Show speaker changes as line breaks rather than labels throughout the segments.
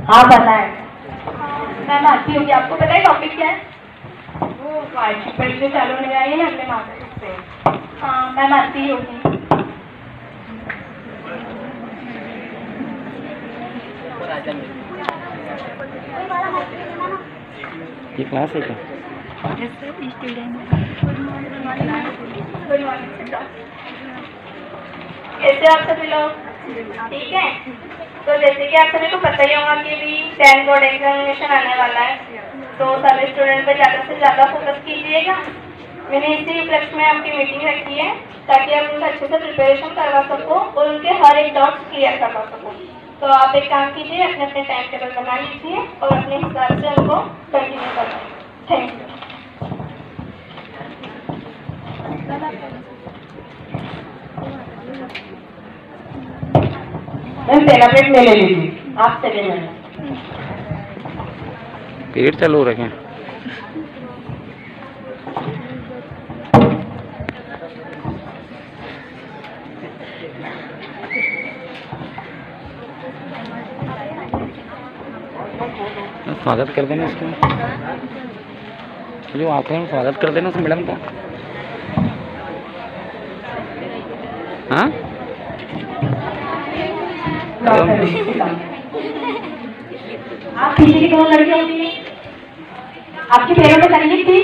हाँ पता है मैम, आती होगी। आपको पता है टॉपिक क्या है? वो वार्षिक परीक्षा चालू होने वाली है ना अगले माह से। हाँ मैम, आती होगी।
ये क्लास है क्या?
कैसे आप सभी लोग? ठीक है। तो जैसे कि आप सभी को पता ही होगा कि अभी 10 बोर्ड एग्जामिनेशन आने वाला है, तो सभी स्टूडेंट पर ज़्यादा से ज़्यादा फोकस कीजिएगा। मैंने इसी उपलक्ष्य में आपकी मीटिंग रखी है ताकि आप उनका अच्छे से प्रिपरेशन करवा सको और उनके हर एक डाउट्स क्लियर करवा सको। तो आप एक काम कीजिए, अपने अपने टाइम टेबल बना लीजिए और अपने हिसाब से उनको कंटिन्यू करवाइए। Thank you. मैम पहला पीरियड में ले लीजिए, आप चले जाए।
पीरियड चालू हो रखे हैं। स्वागत कर देना इसको, जो आते हैं स्वागत कर देना उस मैडम का। हाँ
आप पीछे की दोनों लड़कियां होती हैं, आपके पैरों में तकलीफ थी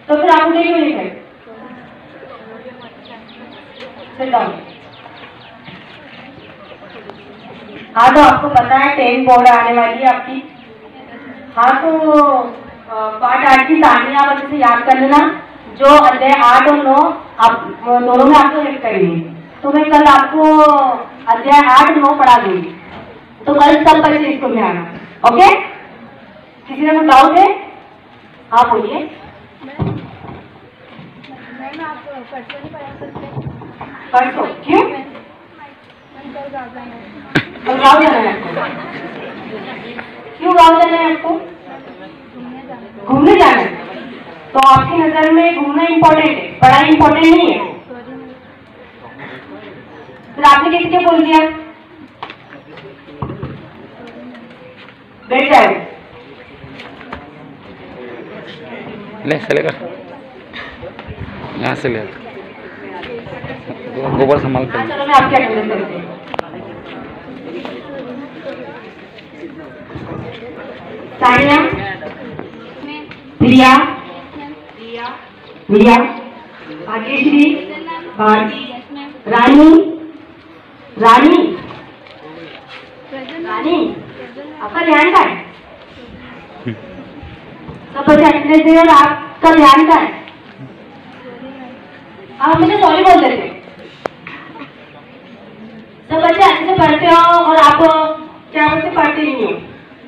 तो फिर आप उन्हें क्यों नहीं गए? हाँ तो आपको पता है 10 बोर्ड आने वाली है आपकी। हाँ तो पार्ट 8 की कहानी आप अच्छे से याद कर लेना। जो अध्याय 8 और 9 आप दोनों में आपको हेल्प करेंगे। तो मैं कल आपको अध्याय 8 9 पढ़ा दूंगी, तो कल सब बच्चे इसको में आना। ओके? किसी ने कुछ डाउट है? हाँ बोलिए। परसों क्यों? कल गाँव जाना है आपको? क्यों गाँव जाना है आपको? घूमने जाना है? तो आपकी नजर में घूमना इम्पोर्टेंट है, पढ़ाई इम्पोर्टेंट नहीं है? फिर आपने किसी को बोल दिया? बैठ जाए।
ले चलेगा, यहाँ से ले गोबर संभाल कर।
चलो मैं आपके अटेंडेंस करती हूँ। सानिया, प्रिया, प्रिया, भाग्यश्री, भारती, रानी, रानी, रानी, आपका ध्यान का है? सब बच्चे अटेंडेंस दे और आपका ध्यान का है? आप मुझे सॉरी बोल देते। सब बच्चे अच्छे से पढ़ते हो और आप क्या बोलते पढ़ते नहीं हो।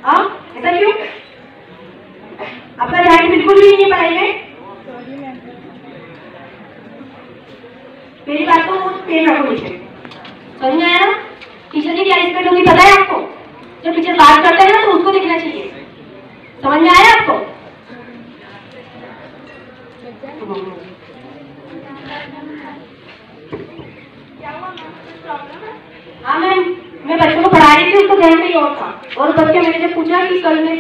हाँ, ऐसा क्यों? आपका ध्यान बिल्कुल भी नहीं है पढ़ाई में? मेरी बात को पेन रखो नीचे। समझ में आया ना? टीचर की क्या रिस्पेक्ट होगी पता है आपको? जब टीचर बात करते हैं ना तो उसको दिखना चाहिए। समझ में आया आपको? हाँ मैम, मैं बच्चों को पढ़ा रही थी, उसको ध्यान नहीं और था। और बच्चे मैंने जब पूछा कि कल मैं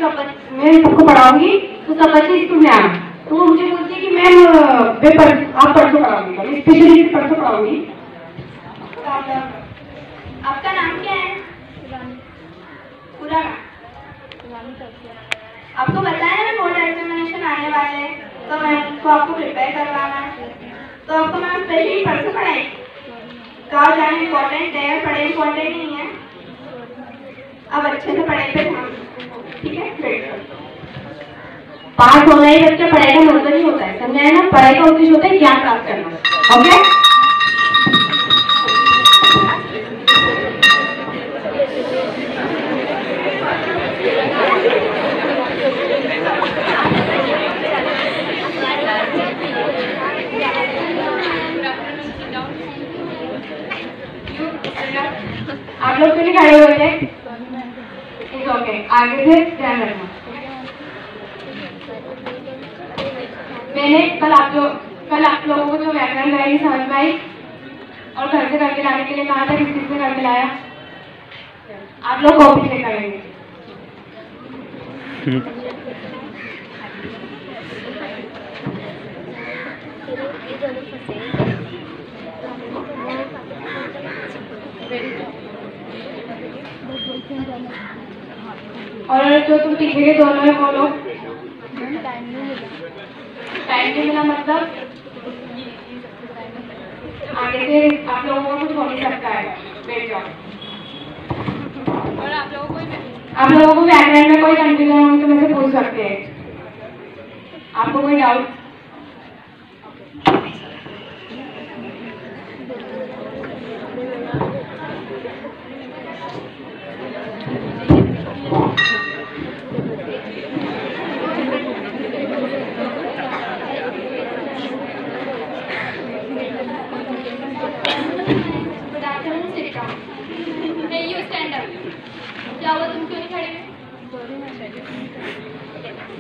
सबको पढ़ाऊंगी तो सब बच्चे स्कूल में आना, तो वो मुझे बोलती है कि मैम आप परसों पढ़ाऊंगी, मैं स्पेशली परसों पढ़ाऊंगी। आपका नाम क्या है? पूरा नाम? आपको बताया ना बोर्ड एग्जामिनेशन आने वाले हैं, तो मैम को आपको प्रिपेयर करवाना है, तो आपको मैम स्पेशली परसों पढ़ाएंगे। गाँव जाना इम्पोर्टेंट है, पढ़ाई इम्पोर्टेंट नहीं है। अब अच्छे से पढ़ाई पे ध्यान, ठीक है? पास होना ही बच्चा पढ़ाई का मतलब नहीं होता है, समझाए ना? पढ़ाई का उद्देश्य होता है ज्ञान प्राप्त करना। ओके? आप लोग क्यों नहीं खड़े हुए थे? ओके, आगे से ध्यान रखना। मैंने कल आप लोगों को जो व्याकरण कराई समझ में आई और घर से करके लाने के लिए कहा था, किस चीज से करके लाया? आप लोग कॉपी से करेंगे। और जो तुम पीछे के दोनों है बोलो। टाइम नहीं मिला मतलब आगे से आप लोगों को कुछ हो नहीं सकता है। बैठ जाओ। और आप लोगों को व्याकरण में कोई कंफ्यूजन हो तो मुझसे पूछ सकते हैं। आपको कोई डाउट?
क्या हुआ, तुम क्यों नहीं खड़े?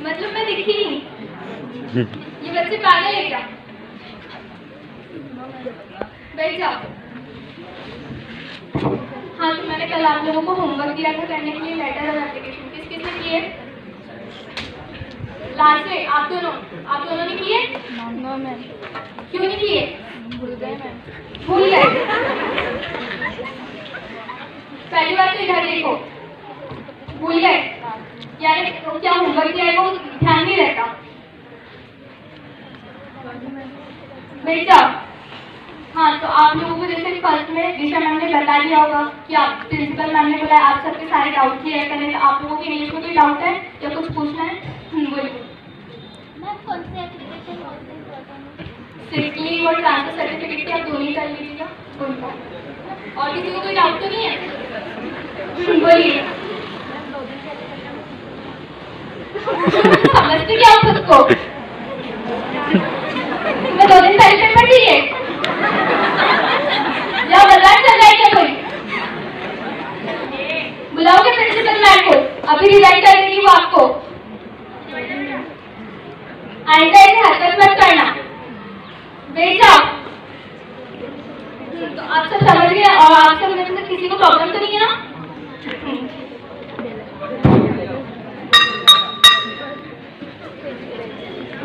मतलब मैं दिखी नहीं? ये बच्चे पागल है क्या? बैठ जाओ। हाँ, तो मैंने कल आप लोगों को होमवर्क दिया था करने के लिए, लेटर और एप्लीकेशन। किस किस ने किए? लास्ट में आप दोनों ने किए? क्यों नहीं किए? भूल गए। पहली बार तो इधर देखो, भूल गए यानी क्या होमवर्क दिया है वो ध्यान नहीं रहता। बैठ जाओ। हाँ, तो आप लोगों को जैसे फर्स्ट में दिशा मैम ने बता दिया होगा कि आप प्रिंसिपल मैम ने बोला आप सबके सारे डाउट क्लियर करने। तो आप लोगों के इंग्लिश में कोई डाउट है या कुछ पूछना है? बोलिए। सिकली और ट्रांसफर सर्टिफिकेट की आप दोनों ही कर लीजिएगा। और किसी को कोई डाउट तो नहीं है? बोलिए। समझते क्या हो खुद को? मैं 2 दिन पहले पेपर चाहिए या मजाक चल रहा है क्या कोई? बुलाओगे प्रिंसिपल मैम को, अभी रिजाइन कर देगी वो आपको। आइंदा ऐसे हरकत मत करना। बैठ जाओ। तो आप सब समझ गए और आप सब में से किसी को प्रॉब्लम तो नहीं है ना?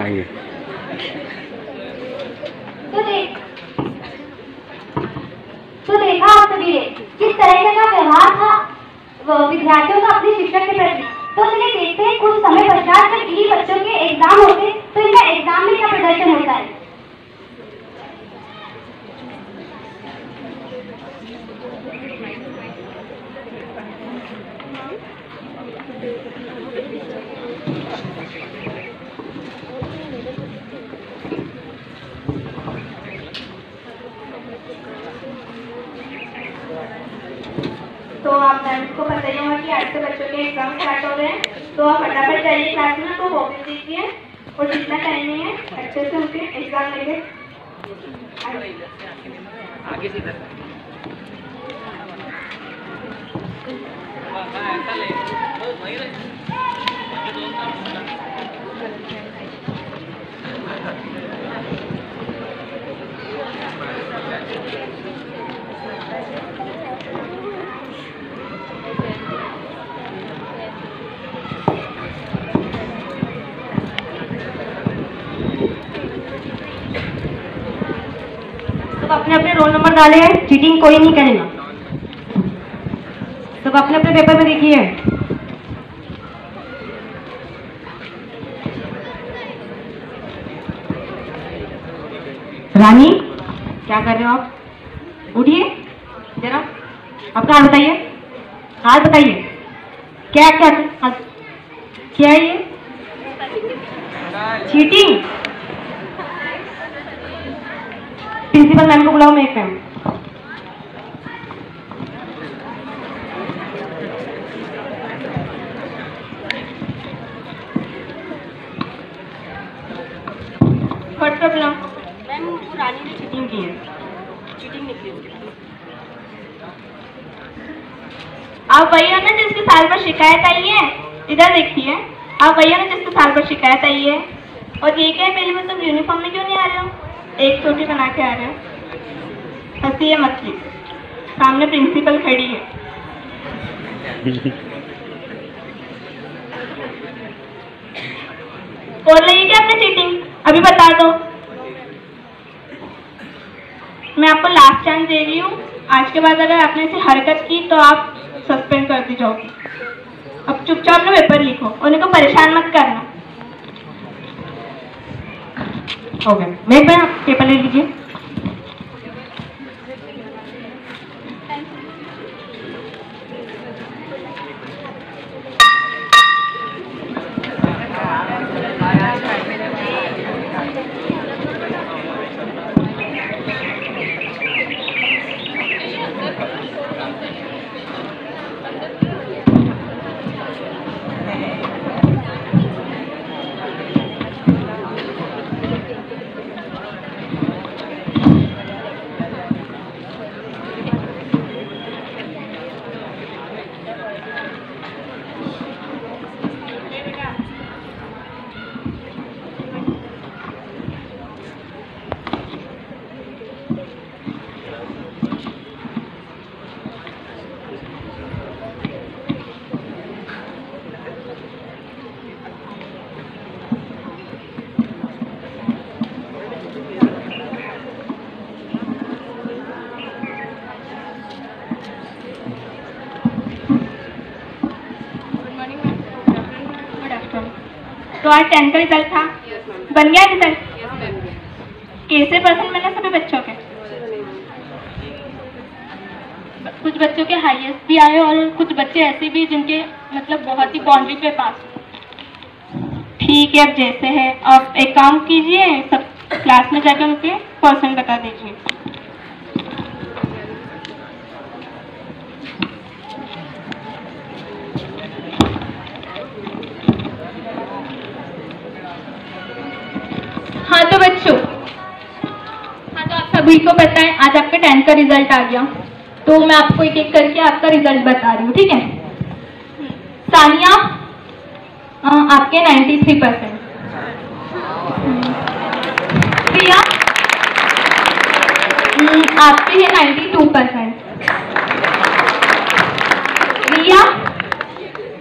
आइए।
तो देखा आप सभी ने किस तरह का व्यवहार था विद्यार्थियों का अपने शिक्षक के प्रति। तो चलिए देखते हैं कुछ समय पश्चात जब इन्हीं बच्चों के एग्जाम होते तो इनका एग्जाम में क्या प्रदर्शन होता है।
तो आप मैम को पता ही होगा कि आज से बच्चों के एग्जाम स्टार्ट हो रहे हैं। तो आप फटाफट जाइए क्लास में, तो कॉपी दीजिए और जितना टाइमिंग है अच्छे से उनके एग्जाम लेके आगे सीधा।
अपने अपने रोल नंबर डाले हैं, चीटिंग कोई नहीं करेगा। सब अपने अपने पेपर में देखिए। रानी क्या कर रहे हो आप? उठिए जरा, अपना हाथ बताइए। हाथ बताइए, क्या क्या क्या है ये? चीटिंग। प्रिंसिपल मैम को बुलाओ। मैं एक मैम।
What problem?
मैम वो रानी ने चीटिंग की है, चीटिंग निकली।
आप वही हो ना जिसके साल पर शिकायत आई है? इधर देखिए, आप वही हो ना जिसके साल पर शिकायत आई है? और ये क्या है, पहले में तुम यूनिफॉर्म में क्यों नहीं आ रहे हो? एक चोटी बना के आ रहे हो। हंसी है मत की, सामने प्रिंसिपल खड़ी है। बोल रही है क्या आपने चीटिंग? अभी बता दो। मैं आपको लास्ट चांस दे रही हूँ। आज के बाद अगर आपने ऐसी हरकत की तो आप सस्पेंड कर दी जाओगी। अब चुपचाप अपना पेपर लिखो, उन्हीं को परेशान मत करना।
हो गया। मेघ भाई आप पेपर ले लीजिए।
तो आज 10 का रिजल्ट था, बन गया रिजल्ट? कैसे परसेंट मैंने सभी बच्चों के?
कुछ बच्चों के हाईएस्ट भी आए और कुछ बच्चे ऐसे भी जिनके मतलब बहुत ही बाउंड्री पे पास।
ठीक है, अब जैसे है आप एक काम कीजिए, सब क्लास में जाकर उनके परसेंट बता दीजिए।
हाँ तो बच्चों, हाँ तो आप सभी को पता है आज आपका 10 का रिजल्ट आ गया, तो मैं आपको एक एक करके आपका रिजल्ट बता रही हूँ, ठीक है? सानिया, आपके 93%। प्रिया, आपके हैं 92%।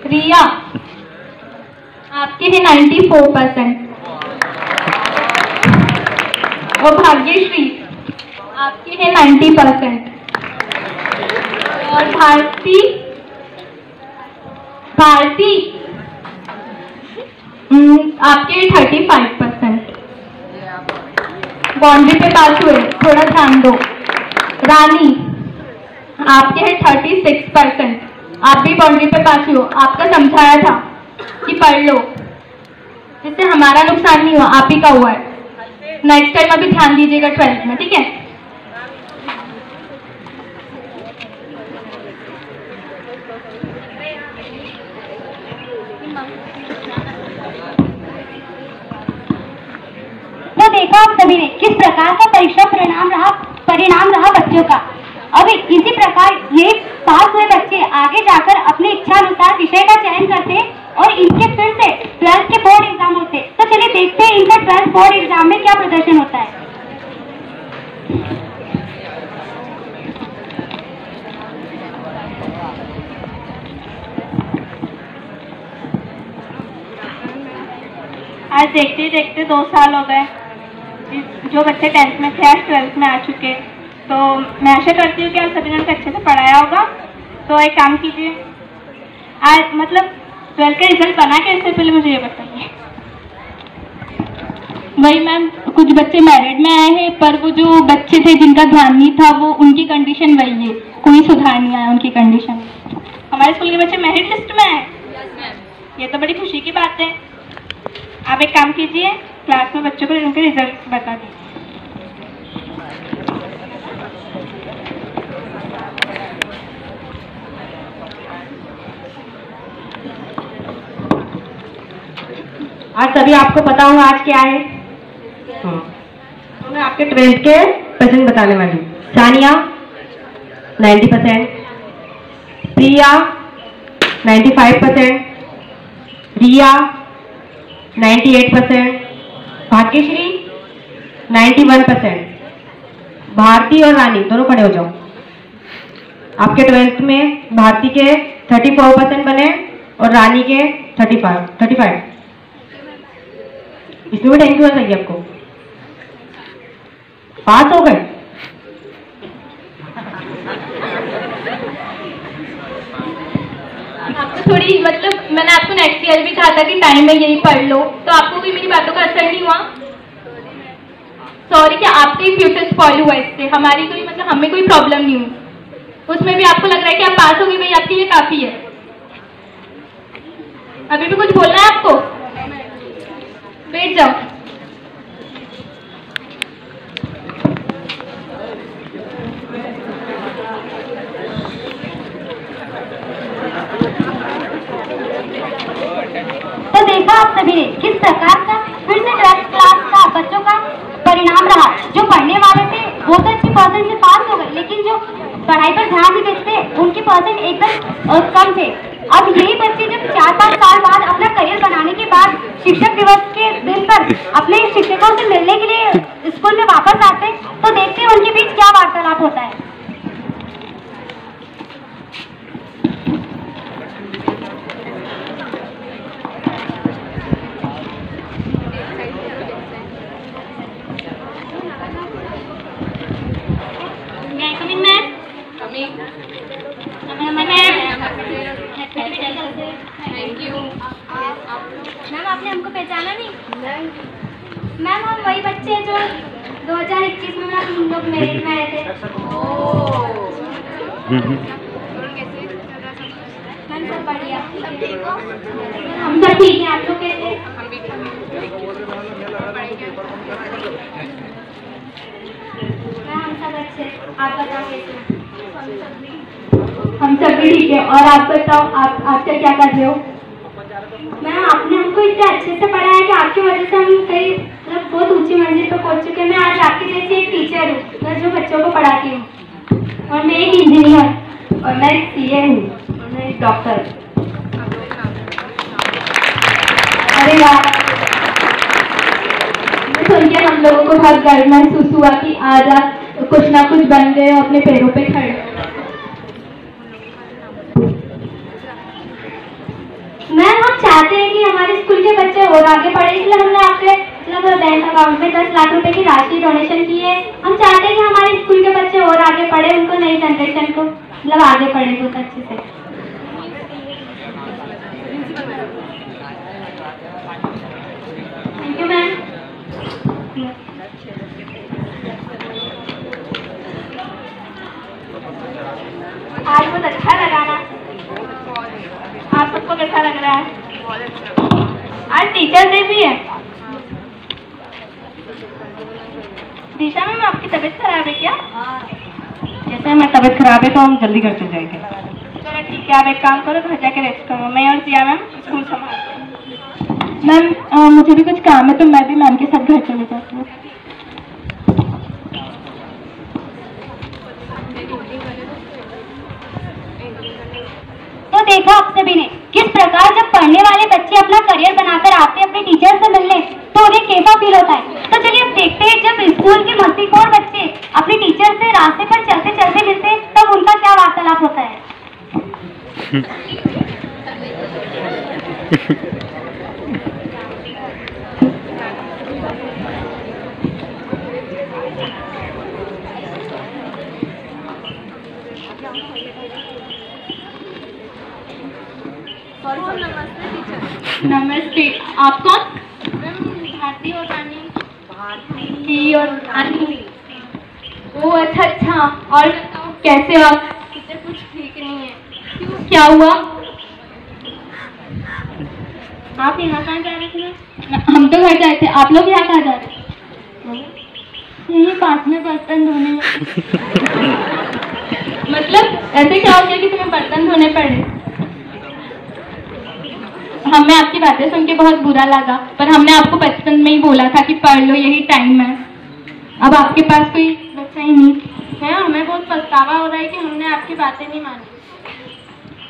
रिया, आपके हैं 94%। और भाग्यश्री, आपके हैं 90%। और भारती आपके 35%। बाउंड्री पे पास हुए, थोड़ा ध्यान दो। रानी, आपके हैं 36%। आप भी बाउंड्री पे पास हो, आपका समझाया था कि पढ़ लो, जिससे हमारा नुकसान नहीं हुआ, आप ही का हुआ है। नेक्स्ट टाइम अभी ध्यान दीजिएगा 12th में, ठीक है?
तो देखा आप सभी ने किस प्रकार का परीक्षा परिणाम रहा बच्चों का। अब इसी प्रकार ये पास हुए बच्चे आगे जाकर अपने इच्छा अनुसार विषय का चयन करते और इनके फिर से 12th के बोर्ड एग्जाम होते। तो चलिए देखते हैं इनका 12th बोर्ड एग्जाम में क्या प्रदर्शन होता है।
आज देखते ही देखते 2 साल हो गए। जो बच्चे 10th में थे आज 12th में आ चुके। तो मैं आशा करती हूँ कि आप सभी ने अच्छे से पढ़ाया होगा। तो एक काम कीजिए, आज मतलब 12th का रिजल्ट बना कैसे, पहले मुझे ये बताइए।
वही मैम, कुछ बच्चे मेरिट में आए हैं, पर वो जो बच्चे थे जिनका ध्यान नहीं था, वो उनकी कंडीशन वही है, कोई सुधार नहीं आया उनकी कंडीशन।
हमारे स्कूल के बच्चे मेरिट लिस्ट में हैं, ये तो बड़ी खुशी की बात है। आप एक काम कीजिए, क्लास में बच्चों को उनके रिजल्ट बता दीजिए।
आज सभी आपको पता होगा आज क्या है। तो मैं आपके 12th के परसेंट बताने वाली हूँ। सानिया 90%, प्रिया 95%, रिया 98%, भाग्यश्री 91%, भारती और रानी दोनों खड़े हो जाओ। आपके 12th में भारती के 34% बने और रानी के 35। इसमें भी थैंक यू चाहिए आपको। पास हो गए।
आपको थोड़ी मतलब मैंने आपको नेक्स्ट ईयर भी कहा था कि टाइम में यही पढ़ लो, तो आपको भी मेरी बातों का असर नहीं हुआ? सॉरी कि आपके फ्यूचर स्पॉइल हुआ इससे, हमारी कोई मतलब हमें कोई प्रॉब्लम नहीं हुई। उसमें भी आपको लग रहा है कि आप पास हो गई, भाई आपके लिए काफी है। अभी भी कुछ बोलना है आपको? बैठ जाओ।
तो देखा आप सभी ने किस प्रकार का फिर से 12th क्लास का बच्चों का परिणाम रहा। जो पढ़ने वाले थे वो तो अच्छी परसेंट से पास हो गए, लेकिन जो पढ़ाई पर ध्यान नहीं देते उनके परसेंट एकदम कम थे। अब यही बच्चे जब 4-5 साल बाद अपना करियर बनाने के बाद शिक्षक दिवस के दिन पर अपने शिक्षकों से मिलने के लिए स्कूल में वापस आते तो देखते हैं उनके बीच क्या वार्तालाप होता है। मैम आपने हमको पहचाना नहीं? मैम हम वही बच्चे जो 2021 में हम लोग मेरिट में आए थे। मैम सब बढ़िया, हम सब ठीक हैं। आप लोग कैसे? मैम हम सब अच्छे, आप बताओ कैसे?
हम सब भी ठीक है। और आप बताओ आप आजकल क्या कर रहे हो?
मैम आपने हमको इतने अच्छे से पढ़ाया कि आपकी वजह से हम कई मतलब बहुत ऊंची मंजिल पर पहुंच चुके हैं। मैं आज आपकी जैसी एक टीचर हूँ, मैं जो बच्चों को पढ़ाती हूँ। और मैं एक इंजीनियर,
और मैं एक सीए हूँ, और मैं एक डॉक्टर।
अरे वाह, सुन के हम लोगों को बहुत गर्व महसूस हुआ कि आज आप कुछ ना कुछ बन गए और अपने पैरों पे खड़े।
मैम हम चाहते हैं कि हमारे स्कूल के बच्चे और आगे पढ़े, इसलिए हमने आपके मतलब बैंक अकाउंट में 10 लाख रुपए की राशि डोनेशन की है। हम चाहते हैं कि हमारे स्कूल के बच्चे और आगे पढ़े, उनको नई जनरेशन को मतलब आगे पढ़े बहुत अच्छे से। Thank you ma'am. आज बहुत अच्छा लगा ना? आप सबको कैसा लग रहा है? आज टीचर डे भी है। दिशा मैम आपकी तबीयत खराब है क्या?
जैसे हमारी तबीयत खराब है तो हम जल्दी घर चले जाएंगे।
चलो ठीक है, आप एक काम करो, घर जाके रेस्ट करो। मैं और जिया मैम स्कूल संभालते हैं।
मैम मुझे भी कुछ काम है तो मैं भी मैम के साथ घर चले जाती हूँ।
तो देखा आप सभी ने किस प्रकार जब पढ़ने वाले बच्चे अपना करियर बनाकर आते हैं अपने टीचर से मिलने तो उन्हें कैसा फील होता है। तो चलिए अब देखते हैं जब स्कूल के मस्तीखोर बच्चे अपने टीचर से रास्ते पर चलते चलते मिलते हैं तब उनका क्या वार्तालाप होता है।
नमस्ते, आप कौन?
भारती और रानी।
भारती और रानी। ओह अच्छा अच्छा, और कैसे हो आप?
कुछ ठीक नहीं है।
क्यों, क्या हुआ?
आप यहाँ कहाँ जा रहे थे?
हम तो घर जाए थे, आप लोग यहाँ कहाँ जा रहे थे?
यही पास में बर्तन धोने में।
मतलब ऐसे क्या हो गया कि तुम्हें बर्तन धोने पड़े? हमें आपकी बातें सुन के बहुत बुरा लगा, पर हमने आपको बचपन में ही बोला था कि पढ़ लो, यही टाइम है। अब आपके पास कोई बच्चा ही नहीं
है। हमें बहुत पछतावा हो रहा है कि हमने आपकी बातें नहीं मानी।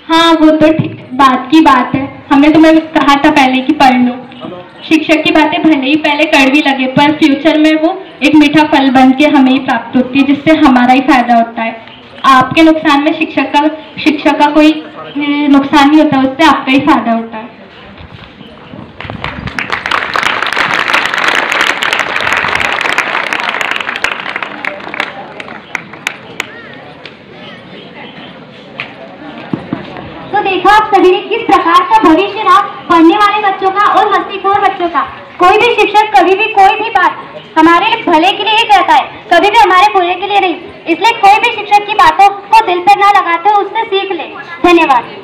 हाँ वो तो ठीक बात की बात है, हमने तुम्हें कहा था पहले कि पढ़ लो। शिक्षक की बातें भले ही पहले कड़वी लगे पर फ्यूचर में वो एक मीठा फल बन के हमें ही प्राप्त होती है, जिससे हमारा ही फायदा होता है। आपके नुकसान में शिक्षक का कोई नुकसान नहीं होता, उससे आपका ही फायदा होता है।
तो देखा आप सभी ने किस प्रकार का भविष्य रहा पढ़ने वाले बच्चों का और मस्तीखोर बच्चों का। कोई भी शिक्षक कभी भी कोई भी बात हमारे भले के लिए ही कहता है, कभी भी हमारे बुरे के लिए नहीं। इसलिए कोई भी शिक्षक की बातों को दिल पर ना लगाते उससे सीख ले। धन्यवाद।